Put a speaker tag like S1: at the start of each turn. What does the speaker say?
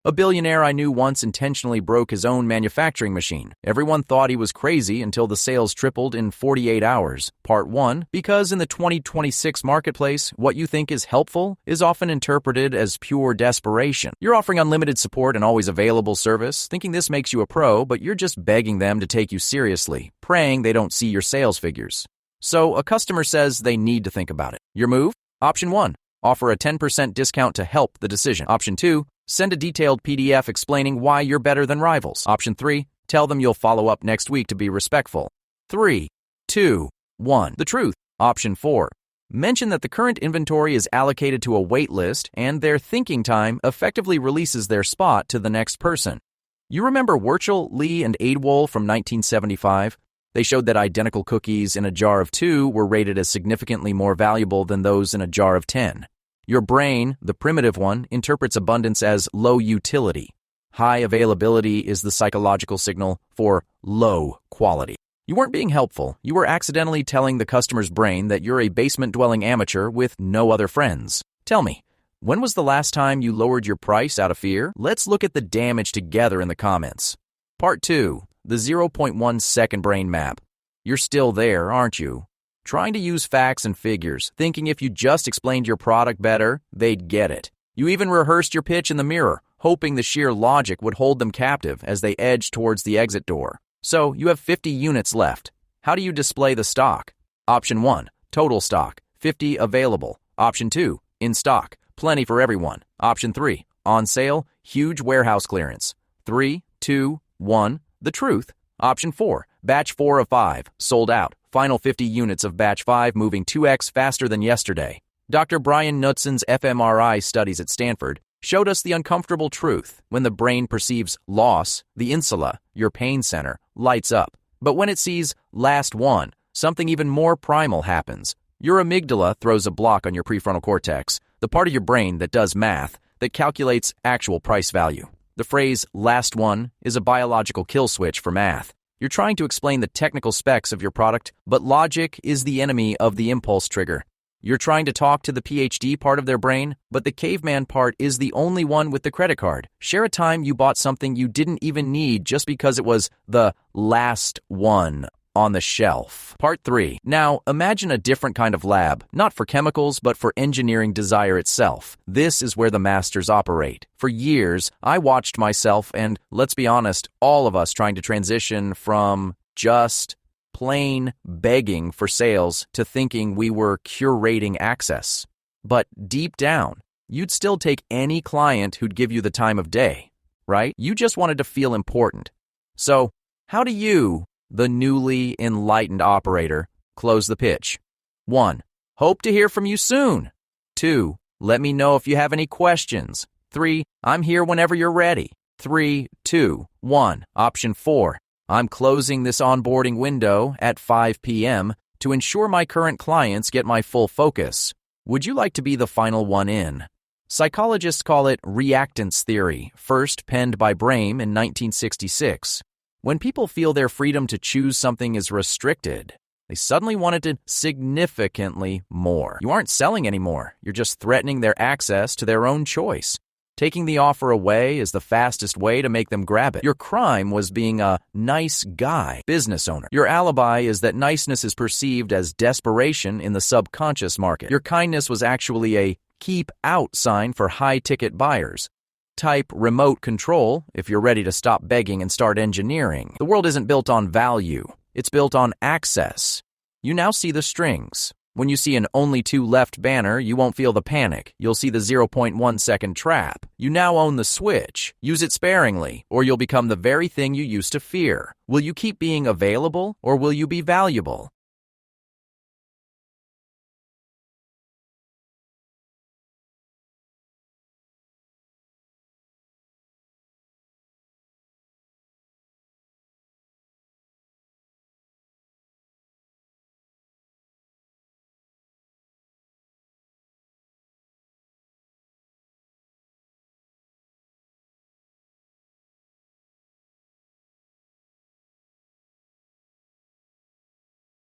S1: A billionaire I knew once intentionally broke his own manufacturing machine. Everyone thought he was crazy until the sales tripled in 48 hours. Part 1. Because in the 2026 marketplace, what you think is helpful is often interpreted as pure desperation. You're offering unlimited support and always available service, thinking this makes you a pro, but you're just begging them to take you seriously, praying they don't see your sales figures. So a customer says they need to think about it. Your move? Option 1. Offer a 10% discount to help the decision. Option 2. Send a detailed PDF explaining why you're better than rivals. Option 3. Tell them you'll follow up next week to be respectful. 3, 2, 1. The truth. Option 4. Mention that the current inventory is allocated to a wait list and their thinking time effectively releases their spot to the next person. You remember Worchel, Lee, and Adewole from 1975? They showed that identical cookies in a jar of 2 were rated as significantly more valuable than those in a jar of 10. Your brain, the primitive one, interprets abundance as low utility. High availability is the psychological signal for low quality. You weren't being helpful. You were accidentally telling the customer's brain that you're a basement-dwelling amateur with no other friends. Tell me, when was the last time you lowered your price out of fear? Let's look at the damage together in the comments. Part 2. The 0.1 second brain map. You're still there, aren't you? Trying to use facts and figures, thinking if you just explained your product better, they'd get it. You even rehearsed your pitch in the mirror, hoping the sheer logic would hold them captive as they edged towards the exit door. So you have 50 units left. How do you display the stock? Option 1, total stock, 50 available. Option 2, in stock, plenty for everyone. Option 3, on sale, huge warehouse clearance. 3, 2, 1, the truth. Option 4, batch 4 of 5, sold out. Final 50 units of batch 5 moving 2x faster than yesterday. Dr. Brian Knutson's fMRI studies at Stanford showed us the uncomfortable truth. When the brain perceives loss, the insula, your pain center, lights up. But when it sees last one, something even more primal happens. Your amygdala throws a block on your prefrontal cortex, the part of your brain that does math, that calculates actual price value. The phrase last one is a biological kill switch for math. You're trying to explain the technical specs of your product, but logic is the enemy of the impulse trigger. You're trying to talk to the PhD part of their brain, but the caveman part is the only one with the credit card. Share a time you bought something you didn't even need just because it was the last one on the shelf. Part 3. Now, imagine a different kind of lab, not for chemicals, but for engineering desire itself. This is where the masters operate. For years, I watched myself and, let's be honest, all of us trying to transition from just plain begging for sales to thinking we were curating access. But deep down, you'd still take any client who'd give you the time of day, right? You just wanted to feel important. So, how do you, the newly enlightened operator, close the pitch? 1. Hope to hear from you soon. 2. Let me know if you have any questions. 3. I'm here whenever you're ready. 3, 2, 1. Option 4. I'm closing this onboarding window at 5 p.m. to ensure my current clients get my full focus. Would you like to be the final one in? Psychologists call it Reactance Theory, first penned by Brame in 1966. When people feel their freedom to choose something is restricted, they suddenly want it to significantly more. You aren't selling anymore. You're just threatening their access to their own choice. Taking the offer away is the fastest way to make them grab it. Your crime was being a nice guy, business owner. Your alibi is that niceness is perceived as desperation in the subconscious market. Your kindness was actually a keep out sign for high-ticket buyers. Type remote control if you're ready to stop begging and start engineering. The world isn't built on value. It's built on access. You now see the strings. When you see an only 2 left banner, you won't feel the panic. You'll see the 0.1 second trap. You now own the switch. Use it sparingly, or you'll become the very thing you used to fear. Will you keep being available, or will you be valuable?